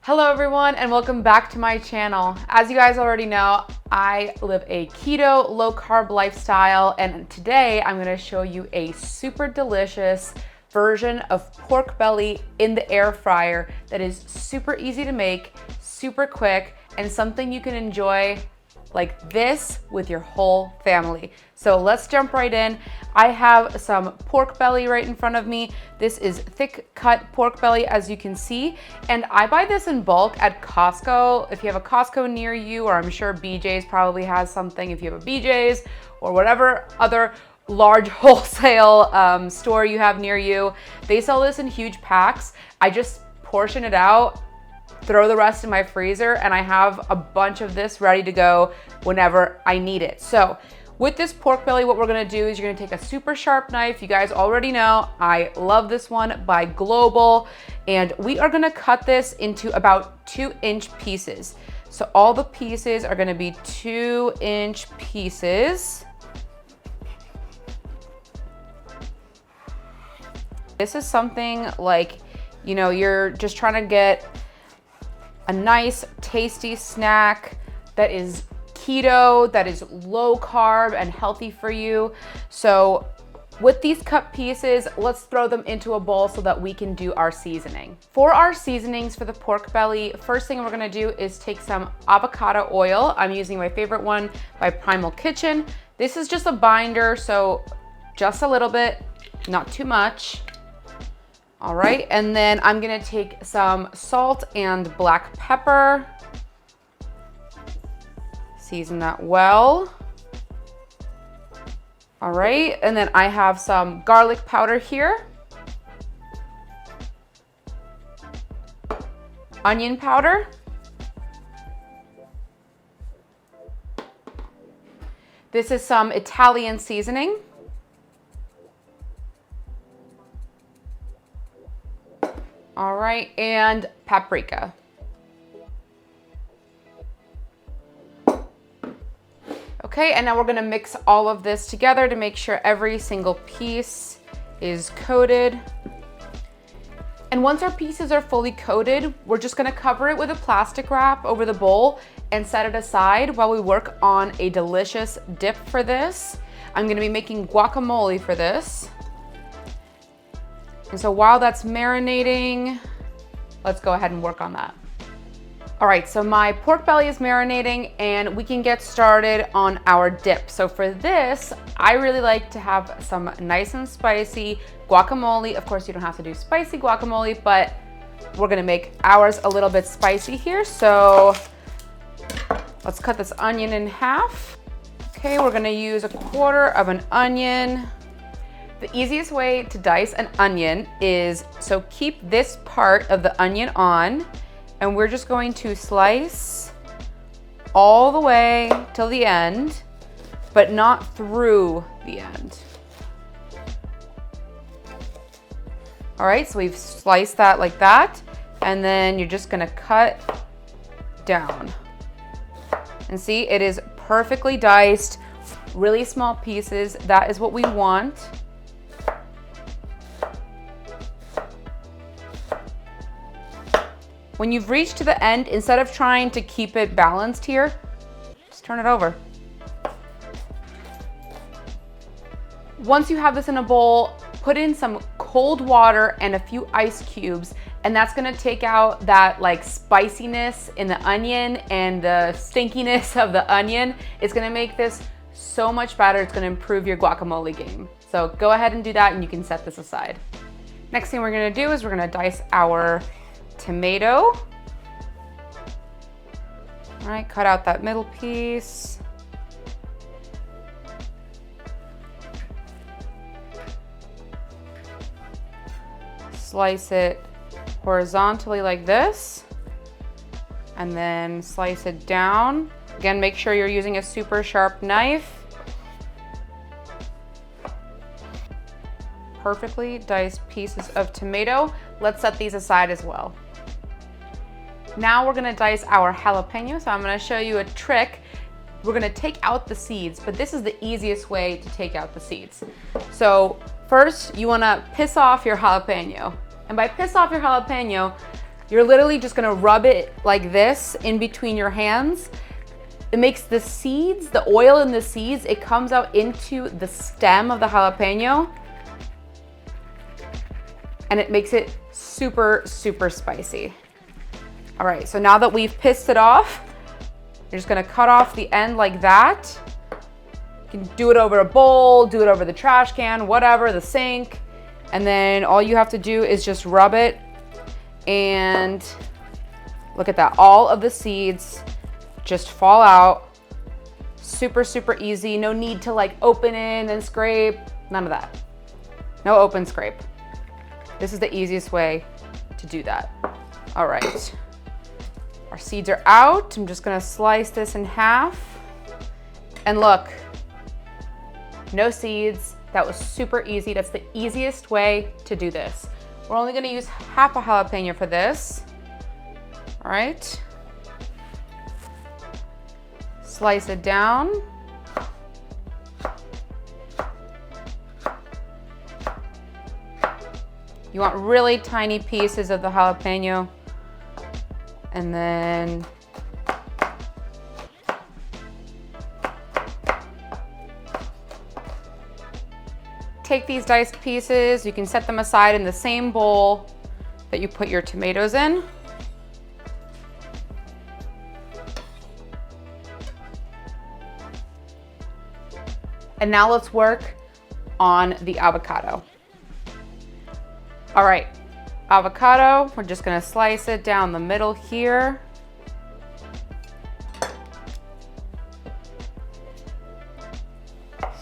Hello everyone and welcome back to my channel. As you guys already know, I live a keto, low carb lifestyle, and today I'm gonna show you a super delicious version of pork belly in the air fryer that is super easy to make, super quick, and something you can enjoy like this with your whole family. So let's jump right in. I have some pork belly right in front of me. This is thick cut pork belly, as you can see, and I buy this in bulk at Costco. If you have a Costco near you, or I'm sure BJ's probably has something if you have a BJ's or whatever other large wholesale store you have near you, they sell this in huge packs. I just portion it out, throw the rest in my freezer, and I have a bunch of this ready to go whenever I need it. So with this pork belly, what we're gonna do is you're gonna take a super sharp knife. You guys already know I love this one by Global, and we are gonna cut this into about 2-inch pieces. So all the pieces are gonna be 2-inch pieces. This is something like, you know, you're just trying to get a nice tasty snack that is keto, that is low carb and healthy for you. So with these cut pieces, let's throw them into a bowl so that we can do our seasoning. For our seasonings for the pork belly, first thing we're gonna do is take some avocado oil. I'm using my favorite one by Primal Kitchen. This is just a binder, so just a little bit, not too much. All right, and then I'm gonna take some salt and black pepper. Season that well. All right, and then I have some garlic powder here. Onion powder. This is some Italian seasoning. All right, and paprika. Okay, and now we're gonna mix all of this together to make sure every single piece is coated. And once our pieces are fully coated, we're just gonna cover it with a plastic wrap over the bowl and set it aside while we work on a delicious dip for this. I'm gonna be making guacamole for this. And so while that's marinating, let's go ahead and work on that. All right, so my pork belly is marinating and we can get started on our dip. So for this, I really like to have some nice and spicy guacamole. Of course, you don't have to do spicy guacamole, but we're gonna make ours a little bit spicy here. So let's cut this onion in half. Okay, we're gonna use 1/4 of an onion. The easiest way to dice an onion is, so keep this part of the onion on, and we're just going to slice all the way till the end, but not through the end. All right, so we've sliced that like that, and then you're just gonna cut down. And see, it is perfectly diced, really small pieces. That is what we want. When you've reached to the end, instead of trying to keep it balanced here, just turn it over. Once you have this in a bowl, put in some cold water and a few ice cubes, and that's gonna take out that like spiciness in the onion and the stinkiness of the onion. It's gonna make this so much better. It's gonna improve your guacamole game. So go ahead and do that, and you can set this aside. Next thing we're gonna do is we're gonna dice our tomato. All right, cut out that middle piece. Slice it horizontally like this, and then slice it down. Again, make sure you're using a super sharp knife. Perfectly diced pieces of tomato. Let's set these aside as well. Now we're gonna dice our jalapeno. So I'm gonna show you a trick. We're gonna take out the seeds, but this is the easiest way to take out the seeds. So first, you wanna piss off your jalapeno. And by piss off your jalapeno, You're literally just gonna rub it like this in between your hands. It makes the seeds, the oil in the seeds, it comes out into the stem of the jalapeno, and it makes it super, super spicy. All right, so now that we've pissed it off, you're just gonna cut off the end like that. You can do it over a bowl, do it over the trash can, whatever, the sink. And then all you have to do is just rub it, and look at that. All of the seeds just fall out. Super, super easy. No need to like open in and scrape, none of that. No open scrape. This is the easiest way to do that. All right, our seeds are out. I'm just gonna slice this in half. And look, no seeds. That was super easy. That's the easiest way to do this. We're only gonna use half a jalapeno for this. All right. Slice it down. You want really tiny pieces of the jalapeno. And then take these diced pieces. You can set them aside in the same bowl that you put your tomatoes in. And now let's work on the avocado. All right, avocado, we're just gonna slice it down the middle here.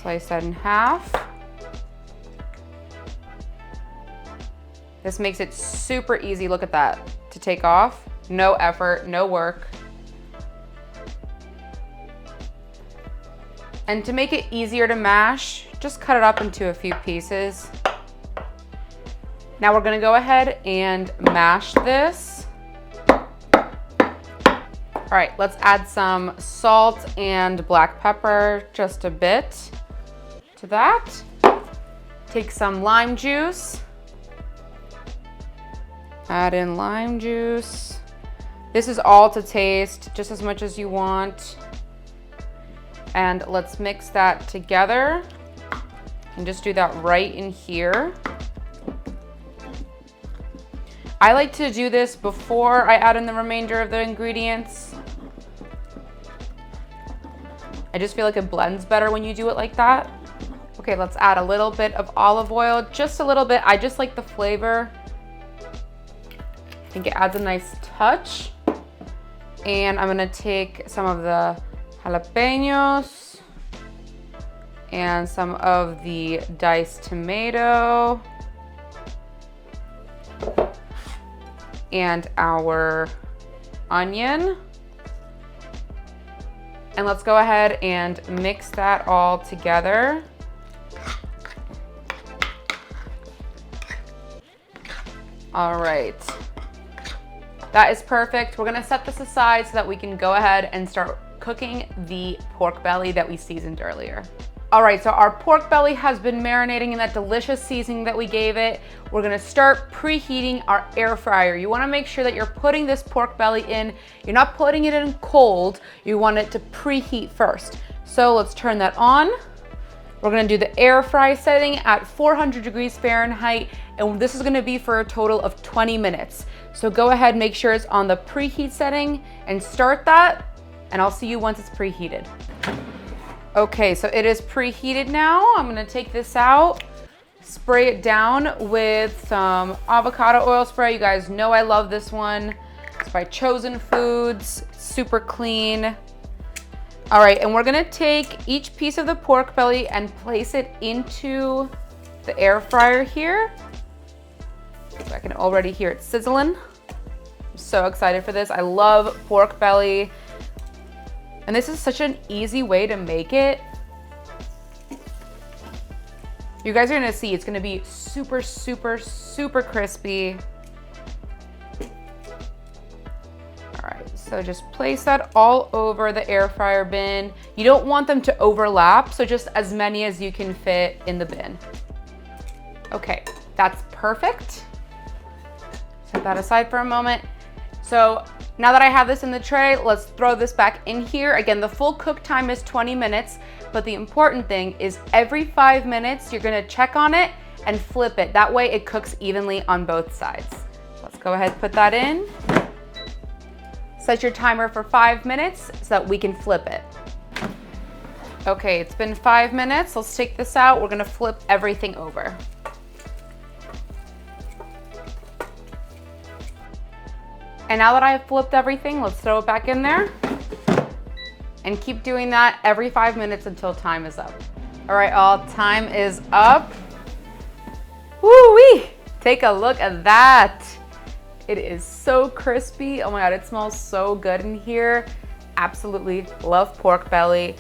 Slice that in half. This makes it super easy, look at that, to take off. No effort, no work. And to make it easier to mash, just cut it up into a few pieces. Now we're gonna go ahead and mash this. All right, let's add some salt and black pepper, just a bit to that. Take some lime juice. Add in lime juice. This is all to taste, just as much as you want. And let's mix that together. And just do that right in here. I like to do this before I add in the remainder of the ingredients. I just feel like it blends better when you do it like that. Okay, let's add a little bit of olive oil, just a little bit. I just like the flavor. I think it adds a nice touch. And I'm gonna take some of the jalapenos and some of the diced tomato and our onion. And let's go ahead and mix that all together. All right. That is perfect. We're gonna set this aside so that we can go ahead and start cooking the pork belly that we seasoned earlier. All right, so our pork belly has been marinating in that delicious seasoning that we gave it. We're gonna start preheating our air fryer. You wanna make sure that you're putting this pork belly in, you're not putting it in cold, you want it to preheat first. So let's turn that on. We're gonna do the air fry setting at 400 degrees Fahrenheit, and this is gonna be for a total of 20 minutes. So go ahead, make sure it's on the preheat setting and start that, and I'll see you once it's preheated. Okay, so it is preheated now. I'm gonna take this out, spray it down with some avocado oil spray. You guys know I love this one. It's by Chosen Foods, super clean. All right, and we're gonna take each piece of the pork belly and place it into the air fryer here. So I can already hear it sizzling. I'm so excited for this. I love pork belly. And this is such an easy way to make it. You guys are gonna see it's gonna be super, super, super crispy. All right, so just place that all over the air fryer bin. You don't want them to overlap, so just as many as you can fit in the bin. Okay, that's perfect. Set that aside for a moment. So now that I have this in the tray, let's throw this back in here. Again, the full cook time is 20 minutes, but the important thing is every 5 minutes, you're gonna check on it and flip it. That way it cooks evenly on both sides. Let's go ahead and put that in. Set your timer for 5 minutes so that we can flip it. Okay, it's been 5 minutes. Let's take this out. We're gonna flip everything over. And now that I have flipped everything, let's throw it back in there and keep doing that every 5 minutes until time is up. All right, all, time is up. Woo-wee! Take a look at that. It is so crispy. Oh my God, it smells so good in here. Absolutely love pork belly.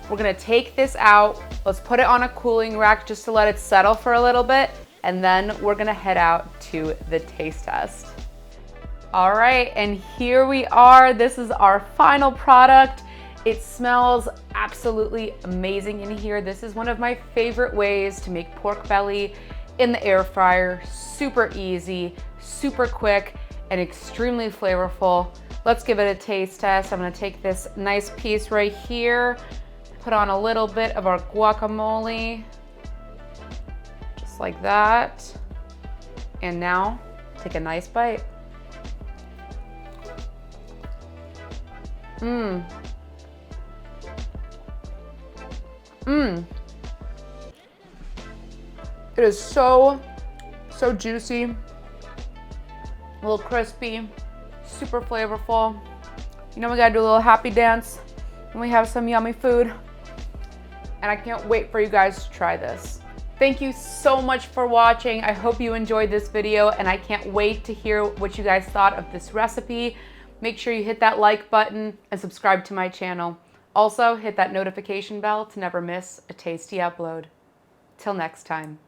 We're gonna take this out. Let's put it on a cooling rack just to let it settle for a little bit. And then we're gonna head out to the taste test. All right, and here we are. This is our final product. It smells absolutely amazing in here. This is one of my favorite ways to make pork belly in the air fryer. Super easy, super quick, and extremely flavorful. Let's give it a taste test. I'm gonna take this nice piece right here, put on a little bit of our guacamole, just like that. And now, take a nice bite. Mmm. Mmm. It is so juicy, a little crispy, super flavorful. You know, we gotta do a little happy dance when we have some yummy food. And I can't wait for you guys to try this. Thank you so much for watching. I hope you enjoyed this video, and I can't wait to hear what you guys thought of this recipe. Make sure you hit that like button and subscribe to my channel. Also, hit that notification bell to never miss a tasty upload. Till next time.